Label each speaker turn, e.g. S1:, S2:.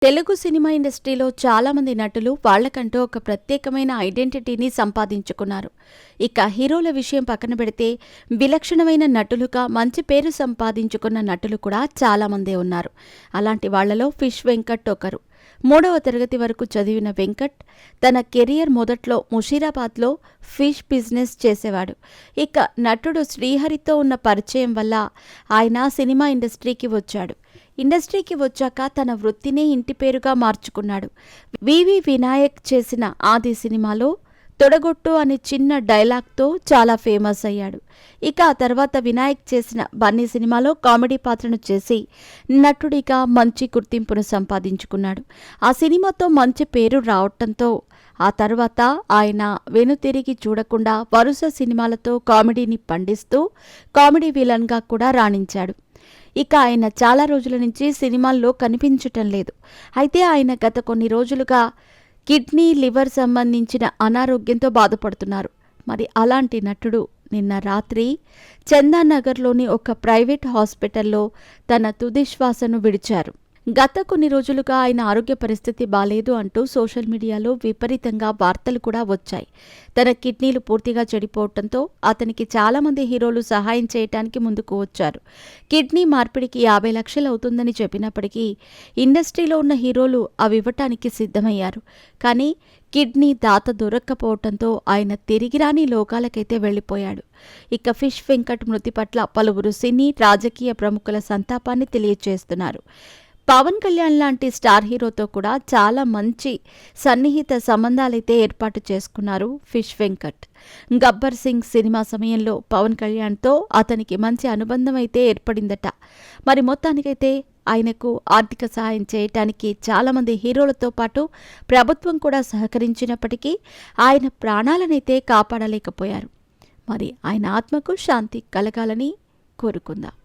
S1: Telugu cinema ఇండస్ట్రీలో చాలామంది నటులు వాళ్లకంటూ ఒక ప్రత్యేకమైన ఐడెంటిటీని సంపాదించుకున్నారు. ఇక హీరోల విషయం పక్కన పెడితే విలక్షణమైన నటులుగా మంచి పేరు సంపాదించుకున్న నటులు కూడా చాలామందే ఉన్నారు. అలాంటి వాళ్లలో ఫిష్ వెంకట్ ఒకరు. 3వ తరగతి వరకు చదివిన వెంకట్ తన కెరియర్ మొదట్లో ముషీరాబాద్లో ఫిష్ బిజినెస్ చేసేవాడు. ఇక నటుడు శ్రీహరితో ఉన్న పరిచయం వల్ల ఆయన సినిమా ఇండస్ట్రీకి వచ్చాడు. ఇండస్ట్రీకి వచ్చాక తన వృత్తినే ఇంటి పేరుగా మార్చుకున్నాడు. వివి వినాయక్ చేసిన ఆది సినిమాలో తొడగొట్టు అనే చిన్న డైలాగ్తో చాలా ఫేమస్ అయ్యాడు. ఇక ఆ తర్వాత వినాయక్ చేసిన బన్నీ సినిమాలో కామెడీ పాత్రను చేసి నటుడిగా మంచి గుర్తింపును సంపాదించుకున్నాడు. ఆ సినిమాతో మంచి పేరు రావటంతో ఆ తర్వాత ఆయన వెనుతిరిగి చూడకుండా వరుస సినిమాలతో కామెడీని పండిస్తూ కామెడీ విలన్గా కూడా రాణించాడు. ఇక ఆయన చాలా రోజుల నుంచి సినిమాల్లో కనిపించటం లేదు. అయితే ఆయన గత కొన్ని రోజులుగా కిడ్నీ, లివర్ సంబంధించిన అనారోగ్యంతో బాధపడుతున్నారు. మరి అలాంటి నటుడు నిన్న రాత్రి చందానగర్లోని ఒక ప్రైవేట్ హాస్పిటల్లో తన తుది శ్వాసను విడిచారు. గత కొన్ని రోజులుగా ఆయన ఆరోగ్య పరిస్థితి బాలేదు అంటూ సోషల్ మీడియాలో విపరీతంగా వార్తలు కూడా వచ్చాయి. తన కిడ్నీలు పూర్తిగా చెడిపోవడంతో అతనికి చాలామంది హీరోలు సహాయం చేయటానికి ముందుకు వచ్చారు. కిడ్నీ మార్పిడికి 50 లక్షలు అవుతుందని చెప్పినప్పటికీ ఇండస్ట్రీలో ఉన్న హీరోలు అవి ఇవ్వటానికి సిద్ధమయ్యారు. కానీ కిడ్నీ దాత దొరక్కపోవడంతో ఆయన తిరిగి రాని లోకాలకైతే వెళ్లిపోయాడు. ఇక ఫిష్ వెంకట్ మృతి పట్ల పలువురు సినీ, రాజకీయ ప్రముఖుల సంతాపాన్ని తెలియజేస్తున్నారు. పవన్ కళ్యాణ్ లాంటి స్టార్ హీరోతో కూడా చాలా మంచి సన్నిహిత సంబంధాలైతే ఏర్పాటు చేసుకున్నారు ఫిష్ వెంకట్. గబ్బర్ సింగ్ సినిమా సమయంలో పవన్ కళ్యాణ్తో అతనికి మంచి అనుబంధం అయితే ఏర్పడిందట. మరి మొత్తానికైతే ఆయనకు ఆర్థిక సహాయం చేయటానికి చాలామంది హీరోలతో పాటు ప్రభుత్వం కూడా సహకరించినప్పటికీ ఆయన ప్రాణాలనైతే కాపాడలేకపోయారు. మరి ఆయన ఆత్మకు శాంతి కలగాలని కోరుకుందాం.